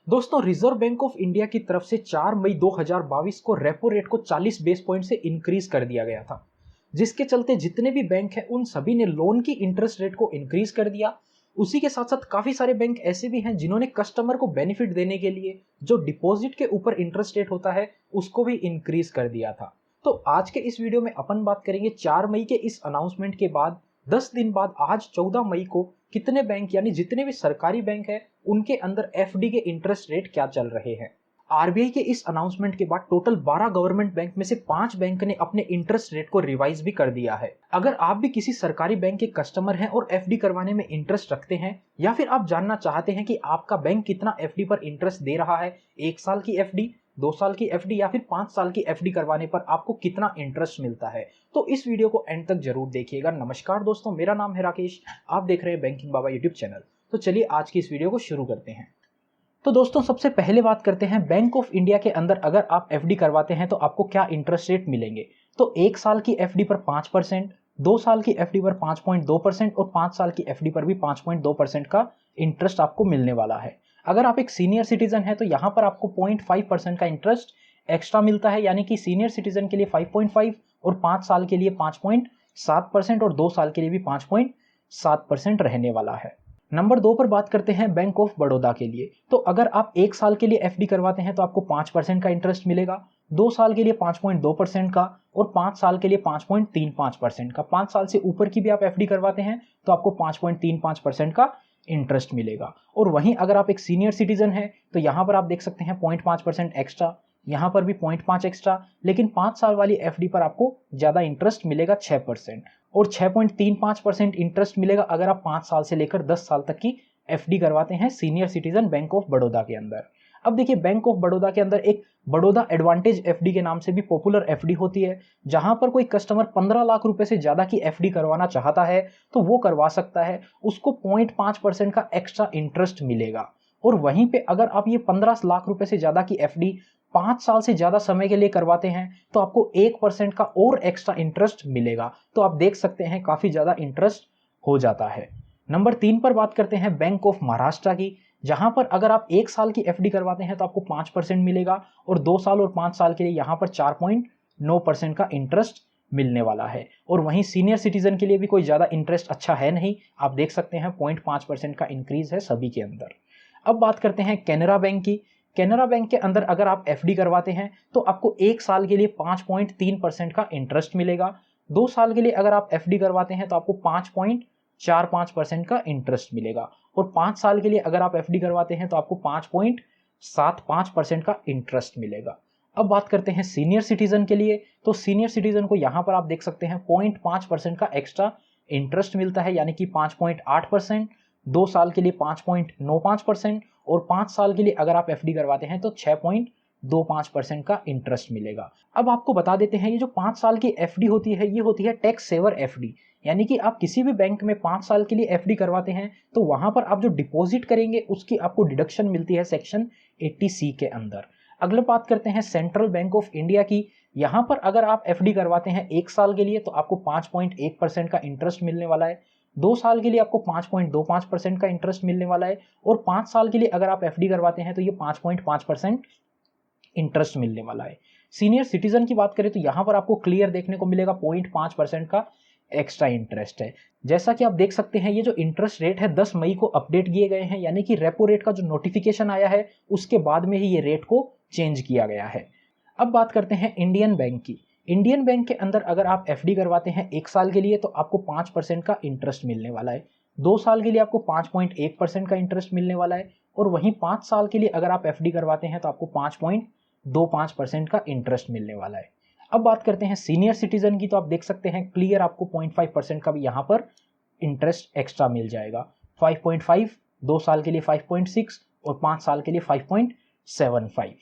दोस्तों, reserve bank of India की तरफ से 4 मई 2022 को रेपो रेट को 40 बेस पॉइंट से इंक्रीज कर दिया गया था, जिसके चलते जितने भी बैंक हैं उन सभी ने लोन की इंटरेस्ट रेट को इंक्रीज कर दिया। उसी के साथ साथ काफी सारे बैंक ऐसे भी हैं जिन्होंने कस्टमर को बेनिफिट देने के लिए जो डिपॉजिट के ऊपर इंटरेस्ट रेट होता है उसको भी इंक्रीज कर दिया था। तो आज के इस वीडियो में अपन बात करेंगे 4 मई के इस अनाउंसमेंट के बाद 10 दिन बाद आज 14 मई को कितने बैंक यानी जितने भी सरकारी बैंक है उनके अंदर एफडी के इंटरेस्ट रेट क्या चल रहे हैं। आरबीआई के इस अनाउंसमेंट के बाद टोटल 12 गवर्नमेंट बैंक में से 5 बैंक ने अपने इंटरेस्ट रेट को रिवाइज भी कर दिया है। अगर आप भी किसी सरकारी बैंक के कस्टमर हैं और एफडी करवाने में इंटरेस्ट रखते हैं या फिर आप जानना चाहते हैं कि आपका बैंक कितना एफडी पर इंटरेस्ट दे रहा है, 1 साल की एफडी, 2 साल की एफडी या फिर 5 साल की एफडी करवाने पर आपको कितना इंटरेस्ट मिलता है, तो इस वीडियो को एंड तक जरूर देखिएगा। नमस्कार दोस्तों, मेरा नाम है राकेश, आप देख रहे हैं बैंकिंग बाबा यूट्यूब चैनल। तो चलिए आज की इस वीडियो को शुरू करते हैं। तो दोस्तों, सबसे पहले बात करते हैं बैंक ऑफ इंडिया के अंदर अगर आप एफडी करवाते हैं तो आपको क्या इंटरेस्ट रेट मिलेंगे। तो 1 साल की एफडी पर 5%, 2 साल की एफडी पर 5.2% और 5 साल की एफडी पर भी 5.2% का इंटरेस्ट आपको मिलने वाला है। अगर आप एक सीनियर सिटीजन है तो यहाँ पर आपको 0.5% का इंटरेस्ट एक्स्ट्रा मिलता है, यानी कि सीनियर सिटीजन के लिए 5.5 और 5 साल के लिए 5.7% और 2 साल के लिए भी 5.7% रहने वाला है। नंबर 2 पर बात करते हैं बैंक ऑफ बड़ौदा के लिए। तो अगर आप 1 साल के लिए एफडी करवाते हैं तो आपको 5% का इंटरेस्ट मिलेगा, 2 साल के लिए 5.2% का और 5 साल के लिए 5.35% का। 5 साल से ऊपर की भी आप एफडी करवाते हैं तो आपको 5.35% का इंटरेस्ट मिलेगा। और वहीं अगर आप एक सीनियर सिटीजन है तो यहाँ पर आप देख सकते हैं 0.5% एक्स्ट्रा, यहाँ पर भी 0.5 एक्स्ट्रा, लेकिन 5 साल वाली एफडी पर आपको ज्यादा इंटरेस्ट मिलेगा 6% और 6.35% इंटरेस्ट मिलेगा अगर आप 5 साल से लेकर 10 साल तक की एफडी करवाते हैं senior citizen bank of Baroda के अंदर। अब देखिए, बैंक ऑफ बड़ौदा के अंदर एक बड़ौदा एडवांटेज एफडी के नाम से भी पॉपुलर एफडी होती है, जहां पर कोई कस्टमर 15 लाख रुपए से ज्यादा की एफडी करवाना चाहता है तो वो करवा सकता है, उसको 0.5% का एक्स्ट्रा इंटरेस्ट मिलेगा। और वहीं पे अगर आप ये 15 लाख रुपए से ज्यादा की एफडी 5 साल से ज्यादा समय के लिए करवाते हैं तो आपको 1% का और एक्स्ट्रा इंटरेस्ट मिलेगा। तो आप देख सकते हैं काफी ज्यादा इंटरेस्ट हो जाता है। नंबर 3 पर बात करते हैं बैंक ऑफ महाराष्ट्र की, जहां पर अगर आप 1 साल की एफडी करवाते हैं तो आपको 5% मिलेगा और 2 साल और 5 साल के लिए यहां पर 4.9% का इंटरेस्ट मिलने वाला है। और वहीं सीनियर सिटीजन के लिए भी कोई ज्यादा इंटरेस्ट अच्छा है नहीं, आप देख सकते हैं 0.5% का इंक्रीज है सभी के अंदर। अब बात करते हैं कैनरा बैंक की। कैनरा बैंक के अंदर अगर आप एफडी करवाते हैं तो आपको 1 साल के लिए 5.3% का इंटरेस्ट मिलेगा, 2 साल के लिए अगर आप एफडी करवाते हैं तो आपको 5.45% का इंटरेस्ट मिलेगा और 5 साल के लिए अगर आप एफडी करवाते हैं तो आपको 5.75% का इंटरेस्ट मिलेगा। अब बात करते हैं सीनियर सिटीजन के लिए। तो सीनियर सिटीजन को यहां पर आप देख सकते हैं 0.5% का एक्स्ट्रा इंटरेस्ट मिलता है, यानी कि 5.8%, 2 साल के लिए 5.95% और 5 साल के लिए अगर आप एफडी करवाते हैं तो 6.25% का इंटरेस्ट मिलेगा। अब आपको बता देते हैं, ये जो 5 साल की एफडी होती है ये होती है टैक्स सेवर एफडी, यानी कि आप किसी भी बैंक में 5 साल के लिए एफडी करवाते हैं तो वहां पर आप जो डिपॉजिट करेंगे उसकी आपको डिडक्शन मिलती है सेक्शन 80C के अंदर। अगले बात करते हैं सेंट्रल बैंक ऑफ इंडिया की। यहां पर अगर आप एफडी करवाते हैं 1 साल के लिए तो आपको 5.1% का इंटरेस्ट मिलने वाला है, 2 साल के लिए आपको 5.25% का इंटरेस्ट मिलने वाला है और 5 साल के लिए अगर आप एफडी करवाते हैं तो ये 5.5% इंटरेस्ट मिलने वाला है। सीनियर सिटीजन की बात करें तो यहां पर आपको क्लियर देखने को मिलेगा 0.5% का एक्स्ट्रा इंटरेस्ट है। जैसा कि आप देख सकते हैं ये जो इंटरेस्ट रेट है 10 मई को अपडेट किए गए हैं, यानी कि रेपो रेट का जो नोटिफिकेशन आया है उसके बाद में ही ये रेट को चेंज किया गया है। अब बात करते हैं इंडियन बैंक की। इंडियन बैंक के अंदर अगर आप एफडी करवाते हैं 1 साल के लिए तो आपको 5% का इंटरेस्ट मिलने वाला है, 2 साल के लिए आपको 5.1% का इंटरेस्ट मिलने वाला है और वहीं 5 साल के लिए अगर आप एफडी करवाते हैं तो आपको 5.25% का इंटरेस्ट मिलने वाला है। अब बात करते हैं सीनियर सिटीजन की। तो आप देख सकते हैं क्लियर आपको 0.5% का भी यहाँ पर इंटरेस्ट एक्स्ट्रा मिल जाएगा, 5.5, 2 साल के लिए 5.6 और 5 साल के लिए 5.75।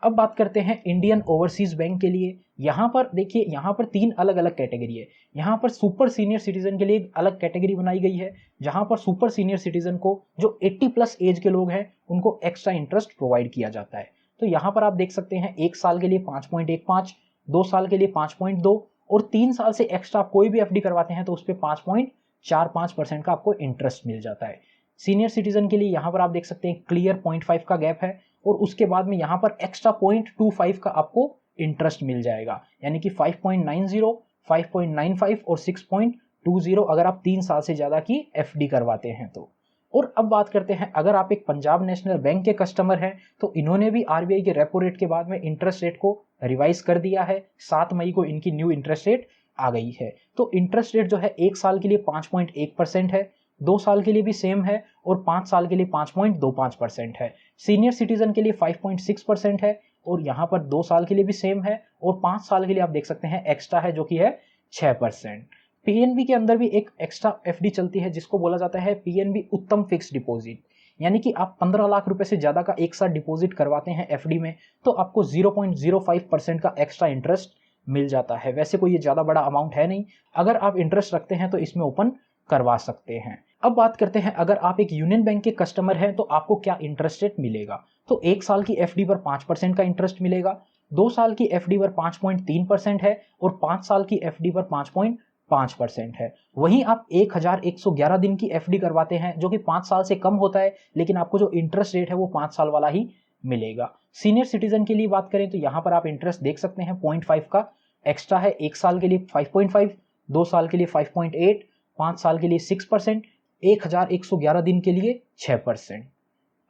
अब बात करते हैं इंडियन ओवरसीज बैंक के लिए। यहाँ पर देखिए, यहाँ पर 3 अलग अलग कैटेगरी है। यहाँ पर सुपर सीनियर सिटीजन के लिए एक अलग कैटेगरी बनाई गई है, जहाँ पर सुपर सीनियर सिटीजन को जो 80+ एज के लोग हैं उनको एक्स्ट्रा इंटरेस्ट प्रोवाइड किया जाता है। तो यहाँ पर आप देख सकते हैं 1 साल के लिए 5.15, 2 साल के लिए 5.2 और 3 साल से एक्स्ट्रा आप कोई भी एफडी करवाते हैं तो उस पर 5.45% का आपको इंटरेस्ट मिल जाता है। सीनियर सिटीजन के लिए यहाँ पर आप देख सकते हैं क्लियर 0.5 का गैप है और उसके बाद में यहाँ पर एक्स्ट्रा 0.25 का आपको इंटरेस्ट मिल जाएगा, यानी कि 5.90, 5.95 और 6.20 अगर आप 3 साल से ज़्यादा की एफडी करवाते हैं तो। और अब बात करते हैं, अगर आप एक पंजाब नेशनल बैंक के कस्टमर हैं तो इन्होंने भी आरबीआई के रेपो रेट के बाद में इंटरेस्ट रेट को रिवाइज कर दिया है। 7 मई को इनकी न्यू इंटरेस्ट रेट आ गई है। तो इंटरेस्ट रेट जो है 1 साल के लिए 5.1% है, 2 साल के लिए भी सेम है और 5 साल के लिए 5.25% है। सीनियर सिटीजन के लिए 5.6% है और यहाँ पर 2 साल के लिए भी सेम है और 5 साल के लिए आप देख सकते हैं एक्स्ट्रा है जो कि है 6%। पीएनबी के अंदर भी एक एक्स्ट्रा एफडी चलती है जिसको बोला जाता है पीएनबी उत्तम फिक्स डिपॉजिट, यानी कि आप 15 लाख रुपए से ज्यादा का एक साथ डिपॉजिट करवाते हैं एफडी में तो आपको 0.05% का एक्स्ट्रा इंटरेस्ट मिल जाता है। वैसे कोई ये ज्यादा बड़ा अमाउंट है नहीं, अगर आप इंटरेस्ट रखते हैं तो इसमें ओपन करवा सकते हैं। अब बात करते हैं, अगर आप एक यूनियन बैंक के कस्टमर हैं तो आपको क्या इंटरेस्ट रेट मिलेगा। तो 1 साल की एफडी पर 5% का इंटरेस्ट मिलेगा, 2 साल की एफडी पर 5.3% है और 5 साल की एफडी पर 5.5% है। वहीं आप 1111 दिन की एफडी करवाते हैं जो कि 5 साल से कम होता है, लेकिन आपको जो इंटरेस्ट रेट है वो 5 साल वाला ही मिलेगा। सीनियर सिटीजन के लिए बात करें तो यहाँ पर आप इंटरेस्ट देख सकते हैं 0.5 का एक्स्ट्रा है, 1 साल के लिए 5.5, 2 साल के लिए 5.8, 5 साल के लिए 6%, 1111 दिन के लिए 6%।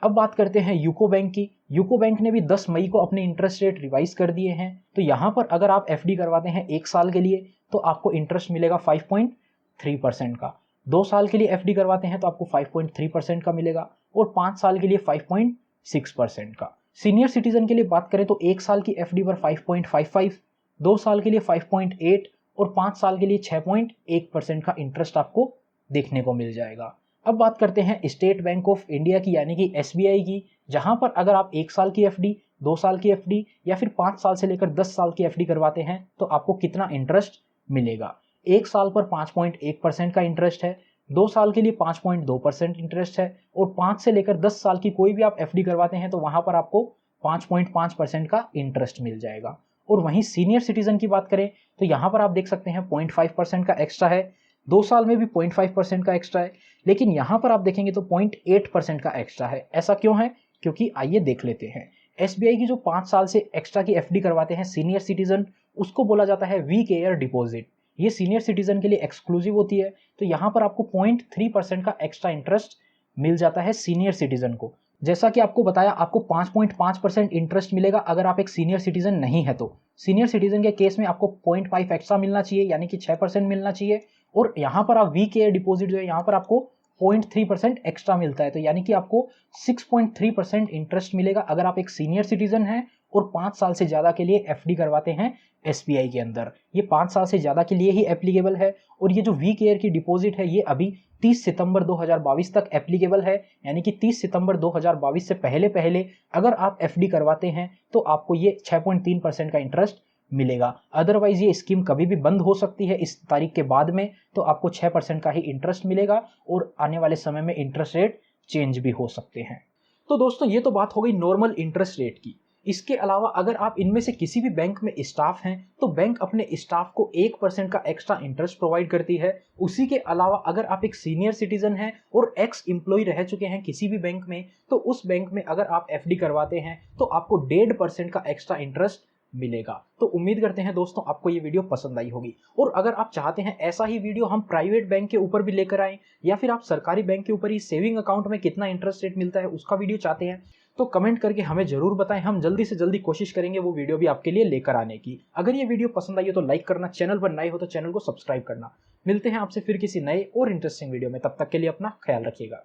अब बात करते हैं यूको बैंक की। यूको बैंक ने भी 10 मई को अपने इंटरेस्ट रेट रिवाइज कर दिए हैं। तो यहाँ पर अगर आप एफडी करवाते हैं 1 साल के लिए तो आपको इंटरेस्ट मिलेगा 5.3% का, 2 साल के लिए एफडी करवाते हैं तो आपको 5.3% का मिलेगा और 5 साल के लिए 5.6% का। सीनियर सिटीजन के लिए बात करें तो 1 साल की एफडी पर 5.55, 2 साल के लिए 5.8 और 5 साल के लिए 6.1% का इंटरेस्ट आपको देखने को मिल जाएगा। अब बात करते हैं स्टेट बैंक ऑफ इंडिया की यानी कि एसबीआई की, जहां पर अगर आप 1 साल की एफडी, 2 साल की एफडी या फिर 5 साल से लेकर 10 साल की एफडी करवाते हैं तो आपको कितना इंटरेस्ट मिलेगा। 1 साल पर 5.1% का इंटरेस्ट है, 2 साल के लिए 5.2% इंटरेस्ट है और 5 से लेकर 10 साल की कोई भी आप एफडी करवाते हैं तो वहां पर आपको 5.5% का इंटरेस्ट मिल जाएगा। और वहीं सीनियर सिटीजन की बात करें तो यहाँ पर आप देख सकते हैं 0.5% का एक्स्ट्रा है, 2 साल में भी 0.5% का एक्स्ट्रा है, लेकिन यहाँ पर आप देखेंगे तो 0.8% का एक्स्ट्रा है। ऐसा क्यों है? क्योंकि आइए देख लेते हैं। एसबीआई की जो 5 साल से एक्स्ट्रा की एफडी करवाते हैं सीनियर सिटीजन, उसको बोला जाता है वी केयर डिपॉजिट। ये सीनियर सिटीजन के लिए एक्सक्लूसिव होती है। तो यहाँ पर आपको 0.3% का एक्स्ट्रा इंटरेस्ट मिल जाता है सीनियर सिटीजन को। जैसा कि आपको बताया, आपको 5.5% इंटरेस्ट मिलेगा अगर आप एक सीनियर सिटीजन नहीं है तो। सीनियर सिटीजन के केस में आपको 0.5 एक्स्ट्रा मिलना चाहिए, यानी कि 6% मिलना चाहिए। और यहाँ पर आप वी केयर डिपॉजिट जो है यहाँ पर आपको 0.3% एक्स्ट्रा मिलता है, तो यानी कि आपको 6.3% इंटरेस्ट मिलेगा अगर आप एक सीनियर सिटीजन हैं और 5 साल से ज्यादा के लिए एफडी करवाते हैं एसबीआई के अंदर। ये 5 साल से ज्यादा के लिए ही एप्लीकेबल है और ये जो वी केयर की डिपॉजिट है ये अभी 30 सितंबर 2022 तक एप्लीकेबल है, यानी कि 30 सितंबर 2022 से पहले पहले अगर आप एफडी करवाते हैं तो आपको ये 6.3% का इंटरेस्ट मिलेगा। अदरवाइज ये स्कीम कभी भी बंद हो सकती है इस तारीख के बाद में, तो आपको 6% का ही इंटरेस्ट मिलेगा और आने वाले समय में इंटरेस्ट रेट चेंज भी हो सकते हैं। तो दोस्तों ये तो बात हो गई नॉर्मल इंटरेस्ट रेट की। इसके अलावा अगर आप इनमें से किसी भी बैंक में स्टाफ हैं तो बैंक अपने स्टाफ को 1% का एक्स्ट्रा इंटरेस्ट प्रोवाइड करती है। उसी के अलावा अगर आप एक सीनियर सिटीजन हैं और एक्स एम्प्लॉय रह चुके हैं किसी भी बैंक में तो उस बैंक में अगर आप एफडी करवाते हैं तो आपको 1.5% का एक्स्ट्रा इंटरेस्ट मिलेगा। तो उम्मीद करते हैं दोस्तों आपको ये वीडियो पसंद आई होगी। और अगर आप चाहते हैं ऐसा ही वीडियो हम प्राइवेट बैंक के ऊपर भी लेकर आएं या फिर आप सरकारी बैंक के ऊपर ही सेविंग अकाउंट में कितना इंटरेस्ट रेट मिलता है उसका वीडियो चाहते हैं तो कमेंट करके हमें जरूर बताएं। हम जल्दी से जल्दी कोशिश करेंगे वो वीडियो भी आपके लिए लेकर आने की। अगर ये वीडियो पसंद आई हो तो लाइक करना, चैनल पर नए हो तो चैनल को सब्सक्राइब करना। मिलते हैं आपसे फिर किसी नए और इंटरेस्टिंग वीडियो में, तब तक के लिए अपना ख्याल रखिएगा।